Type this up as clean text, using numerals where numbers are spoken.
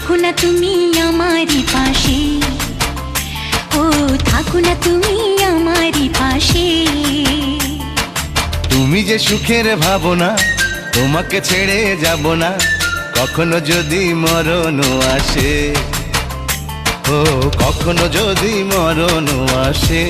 থাকো না তুমি আমারই পাশে, ও থাকো না তুমি আমারই পাশে। তুমি যে সুখের ভাবনা, তোমাকে ছেড়ে যাব না কখনো যদি মরণ আসে, ও কখনো যদি মরণ আসে।